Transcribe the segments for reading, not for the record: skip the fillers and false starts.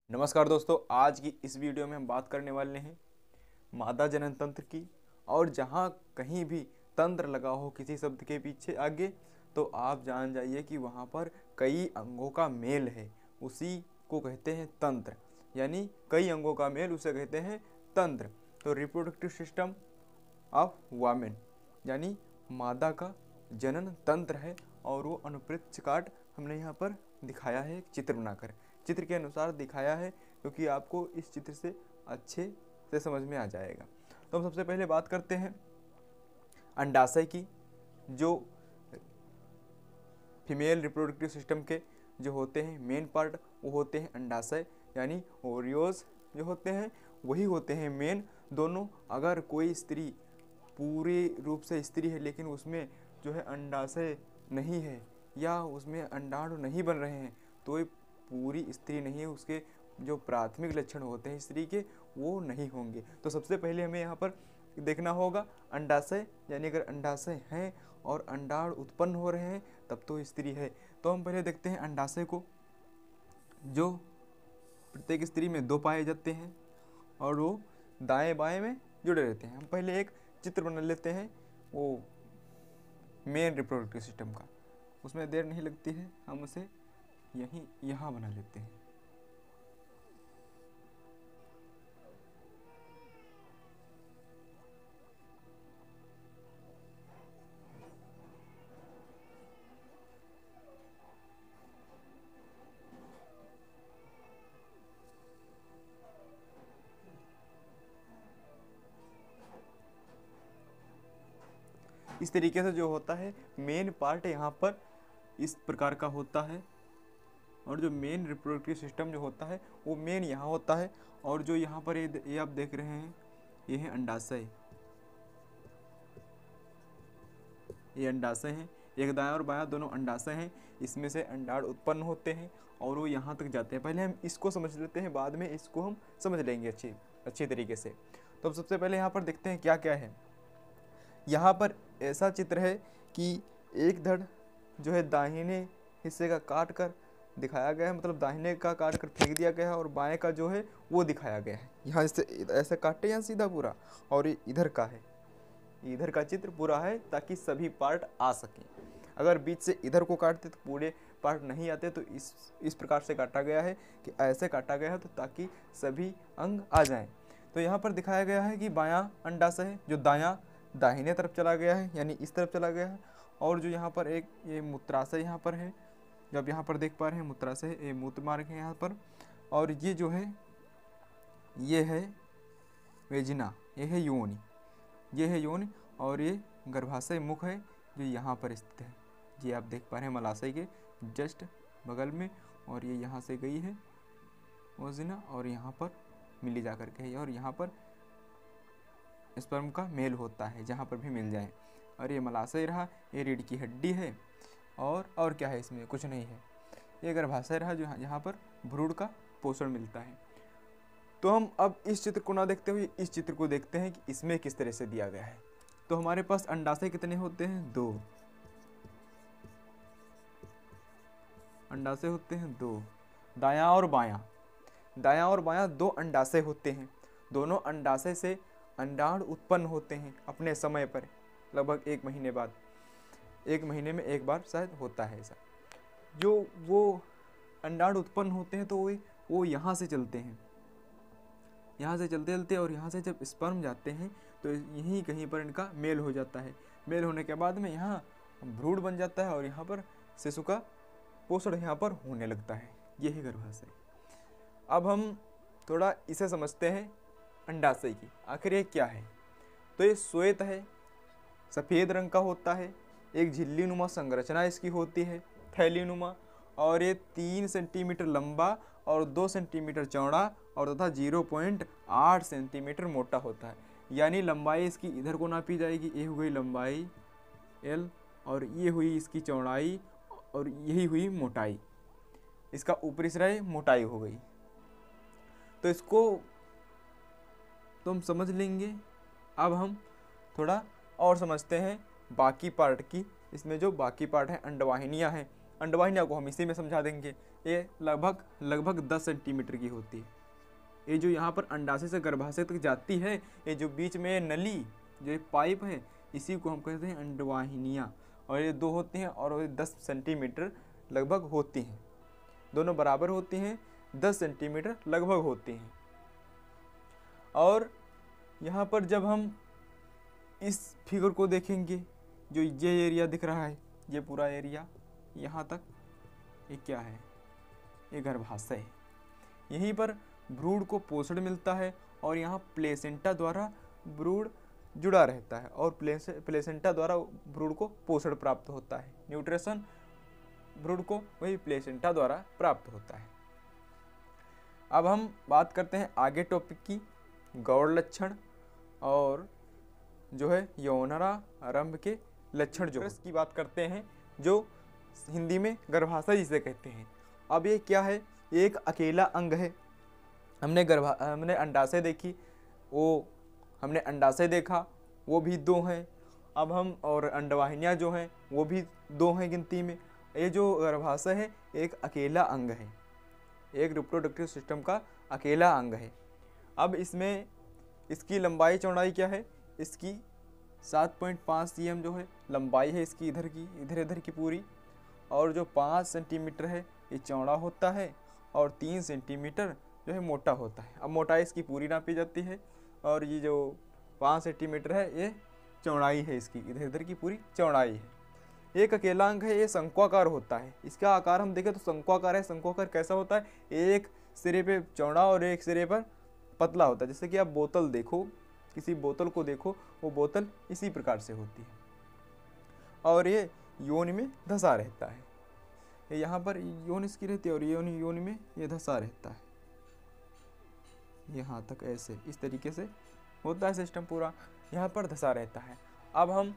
नमस्कार दोस्तों, आज की इस वीडियो में हम बात करने वाले हैं मादा जनन तंत्र की। और जहाँ कहीं भी तंत्र लगा हो किसी शब्द के पीछे आगे, तो आप जान जाइए कि वहाँ पर कई अंगों का मेल है। उसी को कहते हैं तंत्र, यानी कई अंगों का मेल उसे कहते हैं तंत्र। तो रिप्रोडक्टिव सिस्टम ऑफ वामेन यानी मादा का जनन तंत्र है। और वो अनुप्रेक्ष्य काट हमने यहाँ पर दिखाया है, एक चित्र बनाकर चित्र के अनुसार दिखाया है, क्योंकि आपको इस चित्र से अच्छे से समझ में आ जाएगा। तो हम सबसे पहले बात करते हैं अंडाशय की। जो फीमेल रिप्रोडक्टिव सिस्टम के जो होते हैं मेन पार्ट, वो होते हैं अंडाशय, यानी ओरियोज जो होते हैं वही होते हैं मेन। दोनों, अगर कोई स्त्री पूरे रूप से स्त्री है लेकिन उसमें जो है अंडाशय नहीं है या उसमें अंडाणु नहीं बन रहे हैं, तो ये पूरी स्त्री नहीं है। उसके जो प्राथमिक लक्षण होते हैं स्त्री के, वो नहीं होंगे। तो सबसे पहले हमें यहाँ पर देखना होगा अंडाशय, यानी अगर अंडाशय हैं और अंडाणु उत्पन्न हो रहे हैं तब तो स्त्री है। तो हम पहले देखते हैं अंडाशय को। जो प्रत्येक स्त्री में दो पाए जाते हैं और वो दाएं बाएं में जुड़े रहते हैं। हम पहले एक चित्र बना लेते हैं वो मेन रिप्रोडक्टिव सिस्टम का। उसमें देर नहीं लगती है, हम उसे यहाँ बना लेते हैं। इस तरीके से जो होता है मेन पार्ट यहाँ पर इस प्रकार का होता है। और जो मेन रिप्रोडक्टिव सिस्टम जो होता है वो मेन यहाँ होता है। और जो यहाँ पर ये आप देख रहे हैं, ये है अंडाशय। ये अंडाशय हैं, एक दायां और बायां दोनों अंडाशय हैं। इसमें से अंडाणु उत्पन्न होते हैं और वो यहाँ तक जाते हैं। पहले हम इसको समझ लेते हैं, बाद में इसको हम समझ लेंगे अच्छी तरीके से। तो अब सबसे पहले यहाँ पर देखते हैं क्या क्या है। यहाँ पर ऐसा चित्र है कि एक धड़ जो है दाहिने हिस्से का काट कर दिखाया गया है, मतलब दाहिने का काट कर फेंक दिया गया है, और बाएं का जो है वो दिखाया गया है। यहाँ इससे ऐसे काटे यहाँ सीधा पूरा, और ये इधर का है, इधर का चित्र पूरा है ताकि सभी पार्ट आ सकें। अगर बीच से इधर को काटते तो पूरे पार्ट नहीं आते। तो इस प्रकार से काटा गया है कि ऐसे काटा गया है तो ताकि सभी अंग आ जाएं। तो यहाँ पर दिखाया गया है कि बायां अंडाशय है जो दाहिने तरफ चला गया है, यानी इस तरफ चला गया है। और जो यहाँ पर एक ये मूत्राशय यहाँ पर है, जब यहाँ पर देख पा रहे हैं मूत्राशय, ये मूत्र मार्ग है यहाँ पर। और ये जो है ये है वेजिना, ये है योनि, ये है योनि। और ये गर्भाशय मुख है जो यहाँ पर स्थित है। ये आप देख पा रहे हैं मलाशय के जस्ट बगल में। और ये यहाँ से गई है वेजिना और यहाँ पर मिली जा कर के है, और यहाँ पर स्पर्म का मेल होता है जहाँ पर भी मिल जाए। और ये मलाशय रहा, ये रीढ़ की हड्डी है। और क्या है, इसमें कुछ नहीं है। ये गर्भाशय रहा जो यहाँ पर भ्रूण का पोषण मिलता है। तो हम अब इस चित्र को ना देखते हुए इस चित्र को देखते हैं कि इसमें किस तरह से दिया गया है। तो हमारे पास अंडाशय कितने होते हैं? दो अंडाशय होते हैं, दो। दायां और बायां दो अंडाशय होते हैं। दोनों अंडाशय से अंडाणु उत्पन्न होते हैं अपने समय पर, लगभग 1 महीने बाद। 1 महीने में एक बार शायद होता है ऐसा। जो वो अंडाणु उत्पन्न होते हैं तो वो यहाँ से चलते हैं, यहाँ से चलते चलते, और यहाँ से जब स्पर्म जाते हैं तो यहीं कहीं पर इनका मेल हो जाता है। मेल होने के बाद में यहाँ भ्रूण बन जाता है और यहाँ पर शिशु का पोषण यहाँ पर होने लगता है। ये है गर्भाशय। अब हम थोड़ा इसे समझते हैं अंडाशय की, आखिर ये क्या है। तो ये श्वेत है, सफ़ेद रंग का होता है, एक झिल्ली नुमा संरचना इसकी होती है, थैली नुमा। और ये 3 सेंटीमीटर लंबा और 2 सेंटीमीटर चौड़ा और तथा 0.8 सेंटीमीटर मोटा होता है। यानी लंबाई इसकी इधर को नापी जाएगी, ये हो गई लंबाई L, और ये हुई इसकी चौड़ाई, और यही हुई मोटाई। इसका ऊपरी सिरा मोटाई हो गई। तो इसको तो हम समझ लेंगे। अब हम थोड़ा और समझते हैं बाकी पार्ट की। इसमें जो बाकी पार्ट है, अंडवाहिनियाँ हैं, अंडवाहिनियाँ को हम इसी में समझा देंगे। ये लगभग 10 सेंटीमीटर की होती है। ये जो यहाँ पर अंडाशय से गर्भाशय तक जाती है, ये जो बीच में नली जो एक पाइप है, इसी को हम कहते हैं अंडवाहिनियाँ। और ये 2 होती हैं और ये 10 सेंटीमीटर लगभग होती हैं, दोनों बराबर होती हैं, 10 सेंटीमीटर लगभग होती हैं। और यहाँ पर जब हम इस फिगर को देखेंगे, जो ये एरिया दिख रहा है, ये पूरा एरिया यहाँ तक, ये क्या है? ये गर्भाशय है। यहीं पर भ्रूण को पोषण मिलता है और यहाँ प्लेसेंटा द्वारा भ्रूण जुड़ा रहता है और प्लेसेंटा द्वारा भ्रूण को पोषण प्राप्त होता है। न्यूट्रिशन भ्रूण को वही प्लेसेंटा द्वारा प्राप्त होता है। अब हम बात करते हैं आगे टॉपिक की, गौड़ लक्षण और जो है यौनारंभ के लक्षण जो की बात करते हैं, जो हिंदी में गर्भाशय जिसे कहते हैं। अब ये क्या है? एक अकेला अंग है। हमने अंडाशय देखी, वो हमने अंडाशय देखा, वो भी 2 हैं। अब हम और अंडवाहिनियाँ जो हैं वो भी 2 हैं गिनती में। ये जो गर्भाशय है एक अकेला अंग है, एक रिप्रोडक्टिव सिस्टम का अकेला अंग है। अब इसमें इसकी लंबाई चौड़ाई क्या है? इसकी 7.5 cm जो है लंबाई है इसकी, इधर की पूरी। और जो 5 सेंटीमीटर है ये चौड़ा होता है और 3 सेंटीमीटर जो है मोटा होता है। अब मोटाई इसकी पूरी नापी जाती है और ये जो 5 सेंटीमीटर है ये चौड़ाई है इसकी, इधर की पूरी चौड़ाई है। एक अकेला अंग है, ये शंक्वाकार होता है। इसका आकार हम देखें तो शंक्वाकार है। शंक्वाकार कैसा होता है? एक सिरे पे चौड़ा और एक सिरे पर पतला होता है। जैसे कि आप बोतल देखो, किसी बोतल को देखो, वो बोतल इसी प्रकार से होती है और ये योनि में धंसा रहता है। ये यहाँ पर योनि इसकी रहती है और योनि में ये धंसा रहता है, यहाँ तक ऐसे इस तरीके से होता है सिस्टम पूरा, यहाँ पर धंसा रहता है। अब हम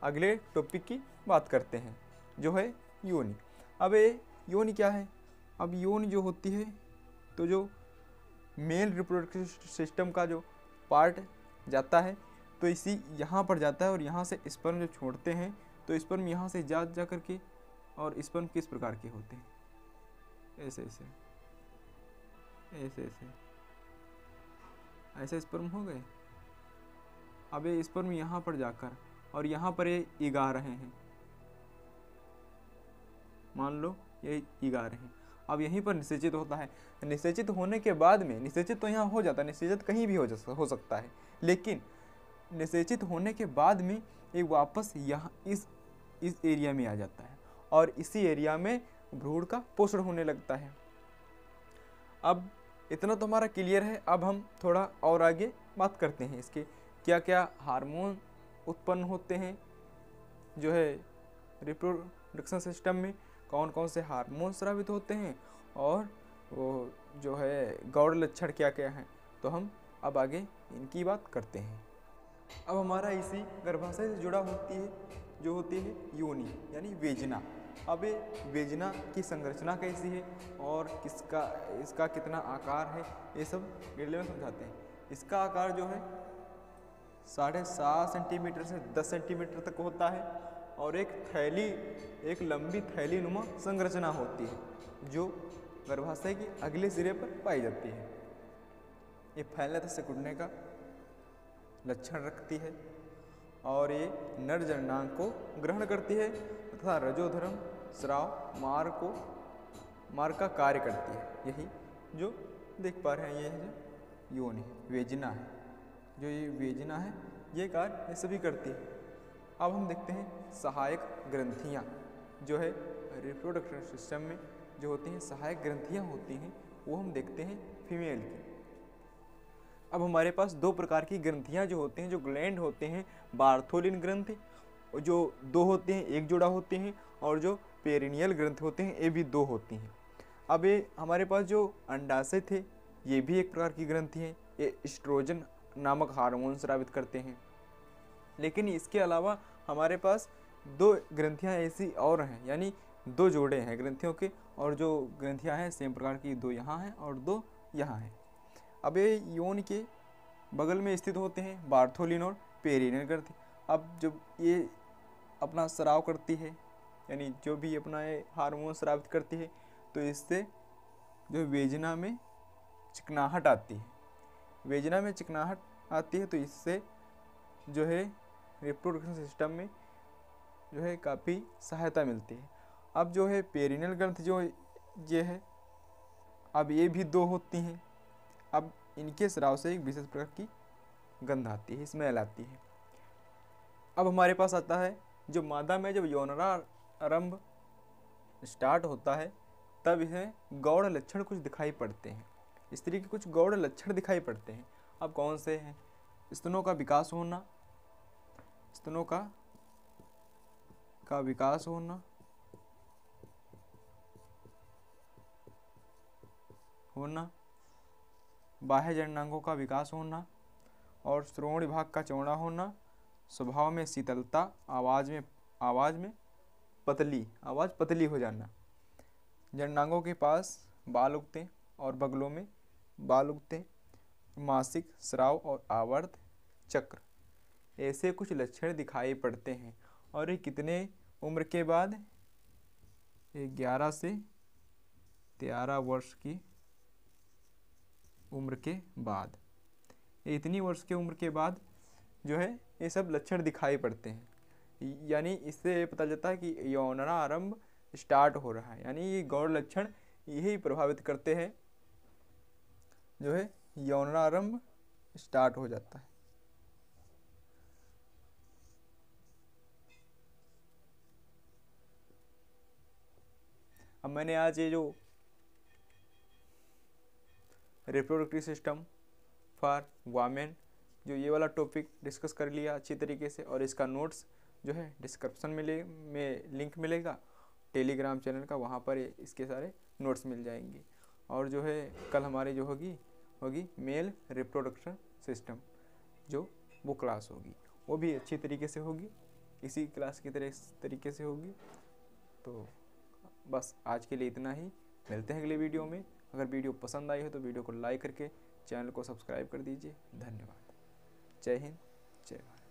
अगले टॉपिक की बात करते हैं जो है योनि। अब ये योनि क्या है? अब योनि जो होती है, तो जो मेल रिप्रोडक्टिव सिस्टम का जो पार्ट जाता है तो इसी यहाँ पर जाता है और यहाँ से स्पर्म जो छोड़ते हैं तो स्पर्म यहाँ से जा करके, और स्पर्म किस प्रकार के होते हैं? ऐसे ऐसे स्पर्म हो गए। अब ये स्पर्म यहाँ पर जाकर और यहाँ पर ये इगा रहे हैं, मान लो ये इगा रहे हैं। अब यहीं पर निषेचित होता है। निषेचित होने के बाद में, निषेचित तो यहाँ हो जाता है, निषेचित कहीं भी हो सकता है, लेकिन निषेचित होने के बाद में ये वापस यहाँ इस एरिया में आ जाता है और इसी एरिया में भ्रूण का पोषण होने लगता है। अब इतना तो हमारा क्लियर है। अब हम थोड़ा और आगे बात करते हैं इसके क्या क्या हार्मोन उत्पन्न होते हैं, जो है रिप्रोडक्शन सिस्टम में कौन कौन से हार्मोन स्रावित होते हैं और वो जो है गौड़ लक्षण क्या क्या हैं। तो हम अब आगे इनकी बात करते हैं। अब हमारा इसी गर्भाशय से जुड़ा जो होती है योनि यानी वेजना। अब ये वेजना की संरचना कैसी है और इसका कितना आकार है, ये सब डिटेल में समझाते हैं। इसका आकार जो है 7.5 सेंटीमीटर से 10 सेंटीमीटर तक होता है और एक लंबी थैली नुमा संरचना होती है जो गर्भाशय के अगले सिरे पर पाई जाती है। ये फैलने तथा सिकुड़ने का लक्षण रखती है और ये नर जननांग को ग्रहण करती है तथा रजोधर्म स्राव मार्ग का कार्य करती है। यही जो देख पा रहे हैं ये है योनि है, वेजना है। जो ये वेजना है ये कार्य ये सभी करती है। अब हम देखते हैं सहायक ग्रंथियाँ जो है रिप्रोडक्टिव सिस्टम में जो होती हैं, सहायक ग्रंथियाँ होती हैं, वो हम देखते हैं फीमेल की। अब हमारे पास 2 प्रकार की ग्रंथियाँ जो होते हैं, जो ग्लैंड होते हैं, बार्थोलिन ग्रंथि जो 2 होते हैं, एक जोड़ा होते हैं, और जो पेरिनियल ग्रंथि होते हैं ये भी 2 होती हैं। अब ये हमारे पास जो अंडाशय थे ये भी एक प्रकार की ग्रंथि है, ये एस्ट्रोजन नामक हार्मोन स्रावित करते हैं। लेकिन इसके अलावा हमारे पास 2 ग्रंथियां ऐसी और हैं, यानी 2 जोड़े हैं ग्रंथियों के, और जो ग्रंथियां हैं सेम प्रकार की 2 यहाँ हैं और 2 यहाँ हैं। अब ये योनि के बगल में स्थित होते हैं बार्थोलिन और पेरिनियल ग्रंथि। अब जब ये अपना स्राव करती है यानी जो भी अपना हार्मोन स्रावित करती है, तो इससे जो वेजना में चिकनाहट आती है, वेजना में चिकनाहट आती है, तो इससे जो है रिप्रोडक्शन सिस्टम में जो है काफ़ी सहायता मिलती है। अब जो है पेरिनियल ग्रंथ जो ये है, अब ये भी दो होती हैं। अब इनके स्राव से एक विशेष प्रकार की गंध आती है, स्मेल आती है। अब हमारे पास आता है जो मादा में जब यौनारंभ स्टार्ट होता है, तब इन्हें गौड़ लक्षण कुछ दिखाई पड़ते हैं। स्त्री के कुछ गौड़ लक्षण दिखाई पड़ते हैं। अब कौन से हैं? स्तनों का विकास होना, स्तनों का विकास होना, बाह्य जननांगों का विकास होना, और श्रोण विभाग का चौड़ा होना, स्वभाव में शीतलता, आवाज़ में आवाज़ पतली हो जाना, जननांगों के पास बाल उगते और बगलों में बाल उगते, मासिक स्राव और आवर्त चक्र, ऐसे कुछ लक्षण दिखाई पड़ते हैं। और ये कितने उम्र के बाद? 11 से 13 वर्ष की उम्र के बाद, इतनी वर्ष की उम्र के बाद जो है ये सब लक्षण दिखाई पड़ते हैं। यानी इससे पता चलता है कि यौनारंभ स्टार्ट हो रहा है, यानी ये गौड़ लक्षण यही प्रभावित करते हैं, जो है यौनारंभ स्टार्ट हो जाता है। अब मैंने आज ये जो रिप्रोडक्टिव सिस्टम फॉर वुमेन जो ये वाला टॉपिक डिस्कस कर लिया अच्छी तरीके से, और इसका नोट्स जो है डिस्क्रिप्शन में लिंक मिलेगा टेलीग्राम चैनल का, वहाँ पर इसके सारे नोट्स मिल जाएंगे। और जो है कल हमारी जो होगी मेल रिप्रोडक्शन सिस्टम, जो वो क्लास होगी, वो भी अच्छी तरीके से होगी, इसी क्लास की तरीके से होगी। तो बस आज के लिए इतना ही, मिलते हैं अगले वीडियो में। अगर वीडियो पसंद आई हो तो वीडियो को लाइक करके चैनल को सब्सक्राइब कर दीजिए। धन्यवाद। जय हिंद, जय भारत।